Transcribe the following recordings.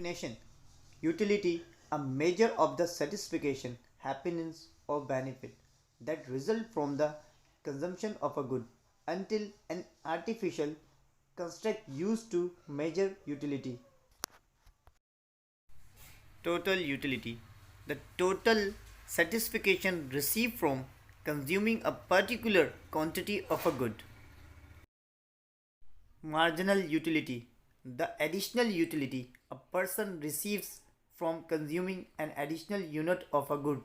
definition, utility, a measure of the satisfaction, happiness, or benefit that result from the consumption of a good, until an artificial construct used to measure utility. Total utility, the total satisfaction received from consuming a particular quantity of a good. Marginal utility, the additional utility a person receives from consuming an additional unit of a good.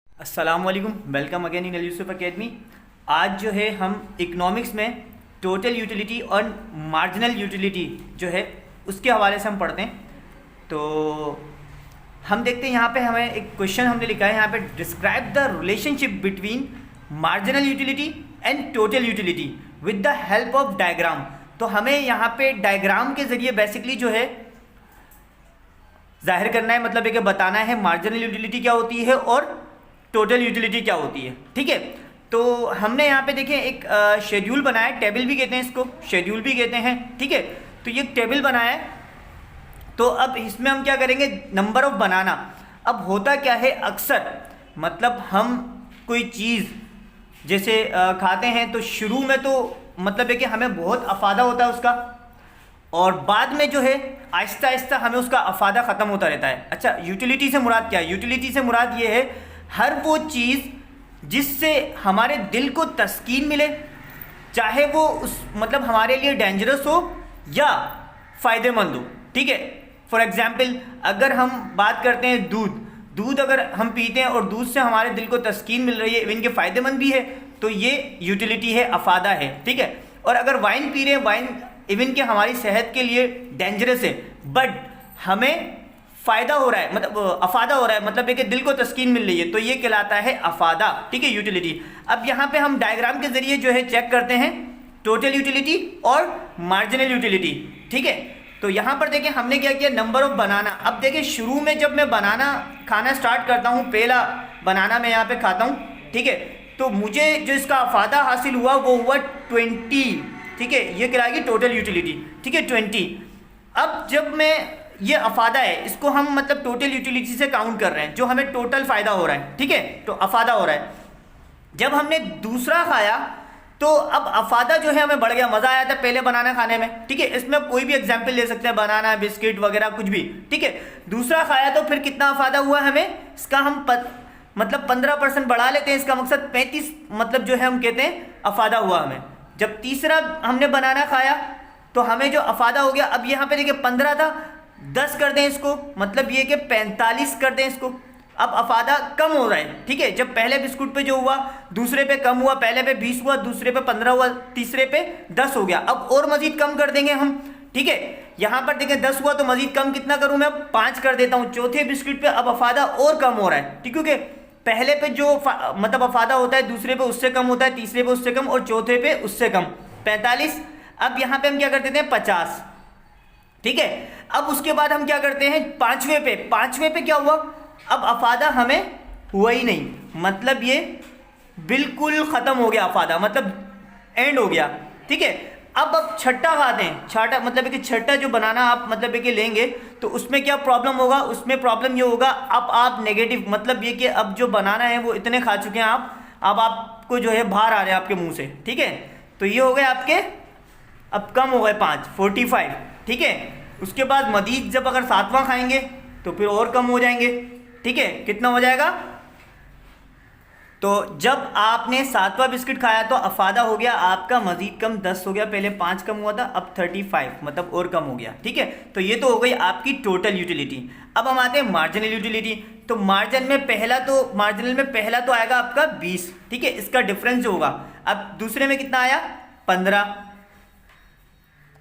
अस्सलाम वालेकुम, welcome again in Yusuf academy. आज जो है हम economics में total utility और marginal utility जो है उसके हवाले से हम पढ़ते हैं। तो हम देखते हैं यहाँ पे हमें एक क्वेश्चन हमने लिखा है, यहाँ पे describe the relationship between marginal utility and total utility with the help of diagram. तो हमें यहाँ पे डायग्राम के ज़रिए बेसिकली जो है जाहिर करना है, मतलब है कि बताना है मार्जिनल यूटिलिटी क्या होती है और टोटल यूटिलिटी क्या होती है। ठीक है, तो हमने यहाँ पे देखें एक शेड्यूल बनाया है, टेबल भी कहते हैं इसको, शेड्यूल भी कहते हैं। ठीक है, तो ये टेबल बनाया है। तो अब इसमें हम क्या करेंगे, नंबर ऑफ बनाना। अब होता क्या है, अक्सर मतलब हम कोई चीज़ जैसे खाते हैं तो शुरू में तो मतलब है कि हमें बहुत अफादा होता है उसका, और बाद में जो है आहिस्ता आहिस्ता हमें उसका अफादा ख़त्म होता रहता है। अच्छा, यूटिलिटी से मुराद क्या है? यूटिलिटी से मुराद ये है हर वो चीज़ जिससे हमारे दिल को तस्कीन मिले, चाहे वो उस मतलब हमारे लिए डेंजरस हो या फ़ायदेमंद हो। ठीक है, फॉर एग्जाम्पल अगर हम बात करते हैं दूध अगर हम पीते हैं और दूध से हमारे दिल को तस्कीन मिल रही है, इवन के फ़ायदेमंद भी है, तो ये यूटिलिटी है, अफादा है। ठीक है, और अगर वाइन पी रहे हैं, वाइन इवन के हमारी सेहत के लिए डेंजरस है, बट हमें फ़ायदा हो रहा है, मतलब अफादा हो रहा है, मतलब है कि दिल को तस्कीन मिल रही है, तो ये कहलाता है अफादा। ठीक है, यूटिलिटी। अब यहाँ पे हम डायग्राम के ज़रिए जो है चेक करते हैं टोटल यूटिलिटी और मार्जिनल यूटिलिटी। ठीक है, तो यहाँ पर देखिए हमने क्या किया, नंबर ऑफ बनाना। अब देखिए शुरू में जब मैं बनाना खाना स्टार्ट करता हूँ, पहला बनाना मैं यहाँ पे खाता हूँ। ठीक है, तो मुझे जो इसका अफादा हासिल हुआ वो हुआ 20। ठीक है, ये कहलाएगी टोटल यूटिलिटी। ठीक है, 20। अब जब मैं ये अफादा है, इसको हम मतलब टोटल यूटिलिटी से काउंट कर रहे हैं, जो हमें टोटल फ़ायदा हो रहा है। ठीक है, तो अफादा हो रहा है। जब हमने दूसरा खाया तो अब अफादा जो है हमें बढ़ गया, मज़ा आया था पहले बनाना खाने में। ठीक है, इसमें कोई भी एग्जाम्पल ले सकते हैं, बनाना, बिस्किट वगैरह कुछ भी। ठीक है, दूसरा खाया तो फिर कितना अफादा हुआ हमें, इसका हम मतलब 15% बढ़ा लेते हैं, इसका मकसद 35 मतलब जो है हम कहते हैं अफादा हुआ हमें। जब तीसरा हमने बनाना खाया तो हमें जो अफादा हो गया, अब यहाँ पे देखिए 15 था, 10 कर दें इसको, मतलब ये कि 45 कर दें इसको। अब अफादा कम हो रहा है। ठीक है, जब पहले बिस्कुट पे जो हुआ दूसरे पे कम हुआ, पहले पे 20 हुआ, दूसरे पे 15 हुआ, तीसरे पे 10 हो गया। अब और मजीद कम कर देंगे हम। ठीक है, यहाँ पर देखें 10 हुआ तो मजीद कम कितना करूँ मैं, 5 कर देता हूँ। चौथे बिस्कुट पे अब अफादा और कम हो रहा है। ठीक, क्योंकि पहले पे जो मतलब अफादा होता है, दूसरे पे उससे कम होता है, तीसरे पे उससे कम, और चौथे पे उससे कम, 45। अब यहाँ पे हम क्या कर देते हैं, 50। ठीक है, अब उसके बाद हम क्या करते हैं, पांचवें पे क्या हुआ, अब अफादा हमें हुआ ही नहीं, मतलब ये बिल्कुल ख़त्म हो गया अफादा, मतलब एंड हो गया। ठीक है, अब छठा खाते हैं, छठा मतलब है कि छठा जो बनाना आप मतलब है कि लेंगे तो उसमें क्या प्रॉब्लम होगा, उसमें प्रॉब्लम ये होगा, अब आप नेगेटिव मतलब ये कि अब जो बनाना है वो इतने खा चुके हैं आप, अब आपको जो है बाहर आ रहे हैं आपके मुंह से। ठीक है, तो ये हो गए आपके, अब कम हो गए 5, 45। ठीक है, उसके बाद मजीद जब अगर 7वां खाएंगे तो फिर और कम हो जाएंगे। ठीक है, कितना हो जाएगा, तो जब आपने 7वां बिस्किट खाया तो अफादा हो गया आपका मजीद कम, 10 हो गया, पहले 5 कम हुआ था, अब 35 मतलब और कम हो गया। ठीक है, तो ये तो हो गई आपकी टोटल यूटिलिटी। अब हम आते हैं मार्जिनल यूटिलिटी। तो मार्जिनल में पहला तो आएगा आपका 20। ठीक है, इसका डिफरेंस जो होगा, अब दूसरे में कितना आया, 15।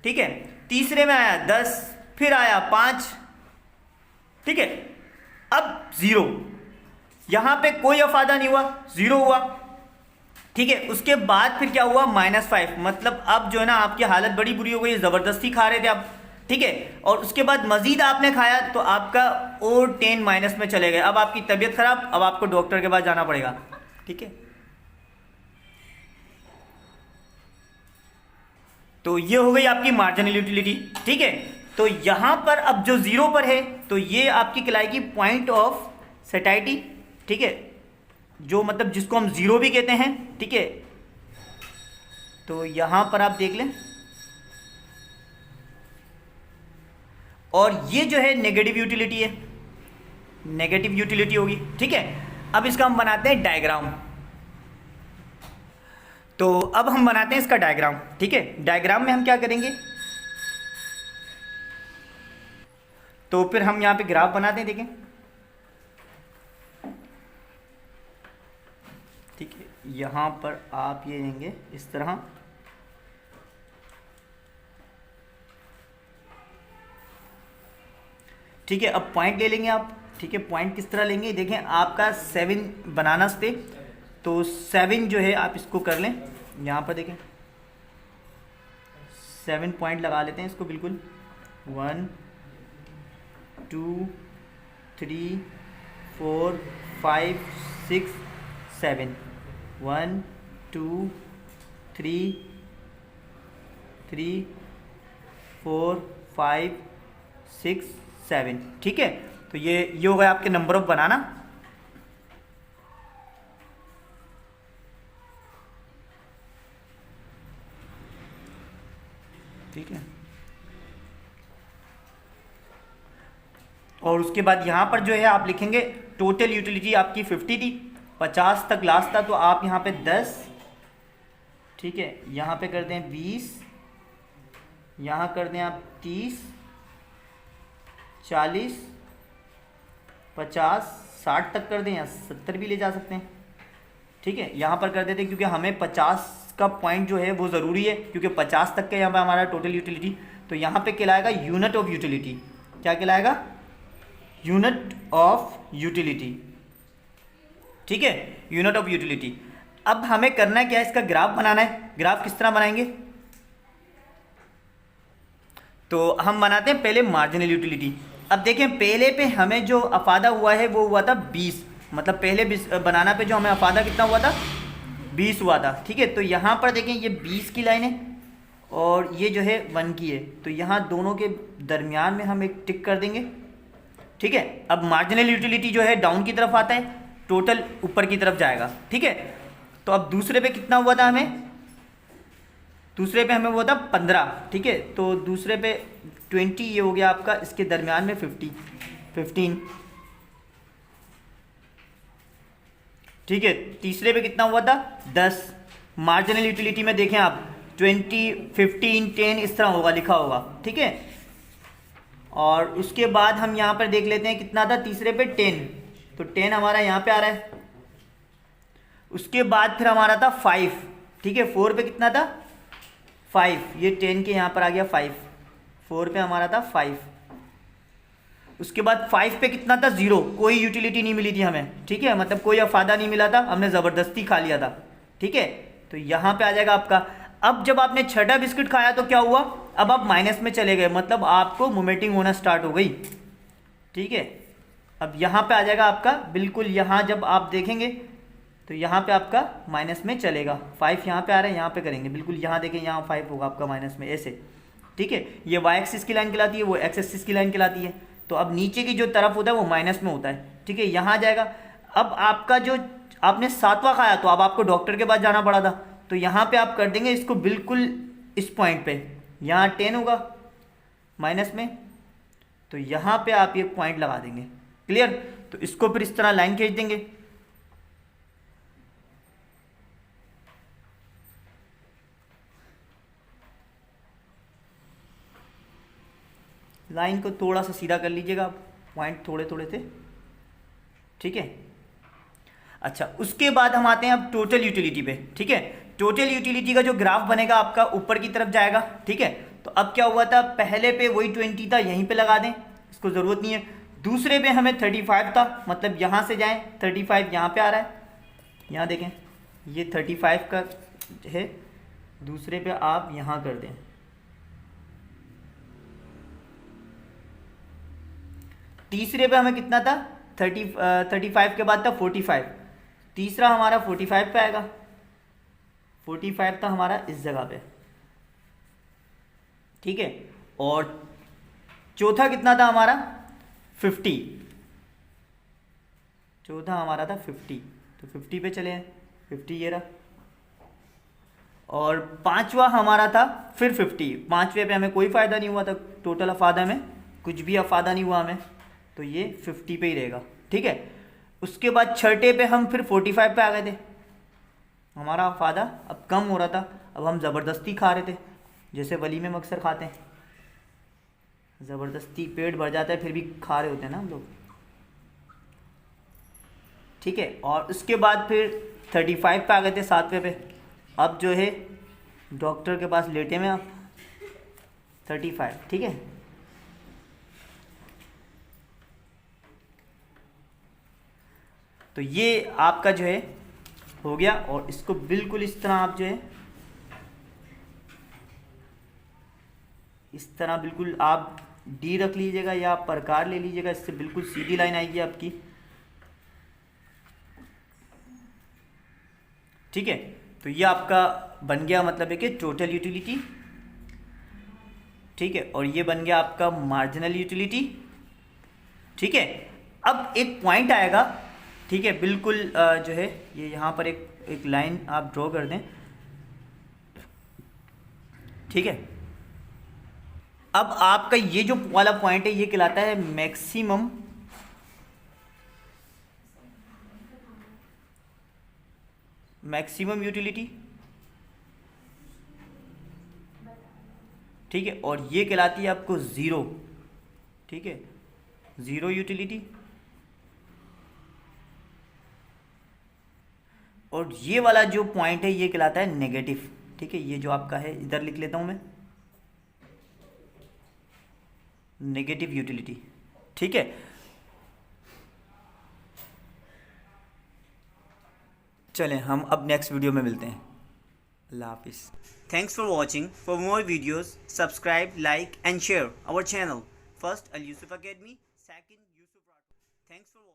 ठीक है, तीसरे में आया 10, फिर आया 5। ठीक है, अब 0, यहां पे कोई अफादा नहीं हुआ, 0 हुआ। ठीक है, उसके बाद फिर क्या हुआ, -5, मतलब अब जो है ना आपकी हालत बड़ी बुरी हो गई, ज़बरदस्ती खा रहे थे आप। ठीक है, और उसके बाद मजीद आपने खाया तो आपका और 10 माइनस में चले गए, अब आपकी तबीयत खराब, अब आपको डॉक्टर के पास जाना पड़ेगा। ठीक है, तो ये हो गई आपकी मार्जिनल यूटिलिटी। ठीक है, तो यहां पर अब जो 0 पर है तो ये आपकी कहलाएगी पॉइंट ऑफ सेटाइटी, ठीक है, जो मतलब जिसको हम 0 भी कहते हैं, ठीक है। तो यहां पर आप देख लें, और ये जो है नेगेटिव यूटिलिटी है, नेगेटिव यूटिलिटी होगी, ठीक है। अब इसका हम बनाते हैं डायग्राम। तो अब हम बनाते हैं इसका डायग्राम, ठीक है। डायग्राम में हम क्या करेंगे, तो फिर हम यहां पे ग्राफ बनाते हैं, देखें, ठीक है। यहां पर आप ये लेंगे इस तरह, ठीक है। अब पॉइंट ले लेंगे आप, ठीक है। पॉइंट किस तरह लेंगे, देखें, आपका 7 बनानास थे, तो 7 जो है आप इसको कर लें, यहाँ पर देखें 7 पॉइंट लगा लेते हैं इसको, बिल्कुल 1 2 3 4 5 6 7 1 2 3 3 4 5 6 7, ठीक है। तो ये हो गया आपके नंबर ऑफ बनाना, ठीक है। और उसके बाद यहां पर जो है आप लिखेंगे टोटल यूटिलिटी आपकी 50 थी, 50 तक लास्ट था, तो आप यहां पे 10, ठीक है, यहां पे कर दें 20, यहां कर दें आप 30 40 50 60 तक कर दें, या 70 भी ले जा सकते हैं, ठीक है। यहाँ पर कर देते हैं क्योंकि हमें 50 का पॉइंट जो है वो ज़रूरी है, क्योंकि 50 तक का यहाँ पर हमारा टोटल यूटिलिटी। तो यहाँ पे कहलाएगा यूनिट ऑफ यूटिलिटी, क्या कहलाएगा, यूनिट ऑफ यूटिलिटी, ठीक है, यूनिट ऑफ यूटिलिटी। अब हमें करना है क्या, इसका ग्राफ बनाना है। ग्राफ किस तरह बनाएंगे, तो हम बनाते हैं पहले मार्जिनल यूटिलिटी। अब देखें, पहले पे हमें जो अफादा हुआ है वो हुआ था 20, मतलब पहले बनाना पे जो हमें अफादा कितना हुआ था, 20 हुआ था, ठीक है। तो यहाँ पर देखें ये 20 की लाइन है और ये जो है 1 की है, तो यहाँ दोनों के दरमियान में हम एक टिक कर देंगे, ठीक है। अब मार्जिनल यूटिलिटी जो है डाउन की तरफ आता है, टोटल ऊपर की तरफ जाएगा, ठीक है। तो अब दूसरे पे कितना हुआ था हमें, दूसरे पे हमें हुआ था 15, ठीक है। तो दूसरे पे 20 ये हो गया आपका, इसके दरमियान में 15, ठीक है। तीसरे पे कितना हुआ था 10। मार्जिनल यूटिलिटी में देखें आप 20 15 10 इस तरह होगा, लिखा होगा, ठीक है। और उसके बाद हम यहाँ पर देख लेते हैं कितना था तीसरे पे 10, तो 10 हमारा यहाँ पे आ रहा है। उसके बाद फिर हमारा था 5, ठीक है। 4 पे कितना था 5, ये 10 के यहाँ पर आ गया 5, 4 पे हमारा था 5। उसके बाद 5 पे कितना था 0, कोई यूटिलिटी नहीं मिली थी हमें, ठीक है, मतलब कोई अफादा नहीं मिला था, हमने ज़बरदस्ती खा लिया था, ठीक है। तो यहाँ पे आ जाएगा आपका। अब जब आपने छठा बिस्किट खाया तो क्या हुआ, अब आप माइनस में चले गए, मतलब आपको मोमेंटिंग होना स्टार्ट हो गई, ठीक है। अब यहाँ पे आ जाएगा आपका, बिल्कुल यहाँ जब आप देखेंगे तो यहाँ पे आपका माइनस में चलेगा। 5 यहाँ पे आ रहा है, यहाँ पे करेंगे, बिल्कुल यहाँ देखें, यहाँ 5 होगा आपका माइनस में, ऐसे, ठीक है। ये वाई एक्सिस की लाइन कहलाती है, वो एक्स एक्सिस की लाइन कहलाती है। तो अब नीचे की जो तरफ होता है वो माइनस में होता है, ठीक है, यहाँ जाएगा। अब आपका जो आपने 7वां खाया तो अब आपको डॉक्टर के पास जाना पड़ा था, तो यहाँ पे आप कर देंगे इसको बिल्कुल इस पॉइंट पे, यहाँ 10 होगा माइनस में, तो यहाँ पे आप ये पॉइंट लगा देंगे, क्लियर। तो इसको फिर इस तरह लाइन खींच देंगे, लाइन को थोड़ा सा सीधा कर लीजिएगा आप, पॉइंट थोड़े थोड़े से, ठीक है। अच्छा, उसके बाद हम आते हैं अब टोटल यूटिलिटी पे, ठीक है। टोटल यूटिलिटी का जो ग्राफ बनेगा आपका ऊपर की तरफ जाएगा, ठीक है। तो अब क्या हुआ था, पहले पे वही 20 था, यहीं पे लगा दें, इसको ज़रूरत नहीं है। दूसरे पे हमें 35 था, मतलब यहाँ से जाएं 35 यहाँ पे आ रहा है, यहाँ देखें ये 35 का है, दूसरे पे आप यहाँ कर दें। तीसरे पे हमें कितना था 35 के बाद था 45, तीसरा हमारा 45 पे आएगा, 45 था हमारा इस जगह पे, ठीक है। और चौथा कितना था हमारा 50, चौथा हमारा था 50, तो 50 पे चले हैं, 50 ये रहा। और पांचवा हमारा था फिर 50, पांचवे पे हमें कोई फ़ायदा नहीं हुआ था, टोटल अफादा में कुछ भी अफादा नहीं हुआ हमें, तो ये 50 पे ही रहेगा, ठीक है। उसके बाद छठे पे हम फिर 45 पे आ गए थे, हमारा अफादा अब कम हो रहा था, अब हम ज़बरदस्ती खा रहे थे, जैसे वली में अक्सर खाते हैं, ज़बरदस्ती पेट भर जाता है फिर भी खा रहे होते हैं ना हम लोग, ठीक है। और उसके बाद फिर 35 पे आ गए थे, सातवें पे। अब जो है डॉक्टर के पास लेटे में आप 35, ठीक है। तो ये आपका जो है हो गया, और इसको बिल्कुल इस तरह आप जो है इस तरह बिल्कुल आप डी रख लीजिएगा या आप प्रकार ले लीजिएगा, इससे बिल्कुल सीधी लाइन आएगी आपकी, ठीक है। तो ये आपका बन गया मतलब है कि टोटल यूटिलिटी, ठीक है, और ये बन गया आपका मार्जिनल यूटिलिटी, ठीक है। अब एक पॉइंट आएगा, ठीक है, बिल्कुल जो है ये यहाँ पर एक लाइन आप ड्रॉ कर दें, ठीक है। अब आपका ये जो वाला पॉइंट है ये कहलाता है मैक्सिमम यूटिलिटी, ठीक है, और ये कहलाती है आपको ज़ीरो, ठीक है, ज़ीरो यूटिलिटी। और ये वाला जो पॉइंट है ये कहलाता है नेगेटिव, ठीक है, ये जो आपका है इधर लिख लेता हूँ मैं, नेगेटिव यूटिलिटी, ठीक है। चलें हम अब नेक्स्ट वीडियो में मिलते हैं, अल्लाह हाफिज़। Thanks for watching, for more videos subscribe, like and share our channel, first Al Yusuf Academy, second Yusuf Rathore. Thanks for watching.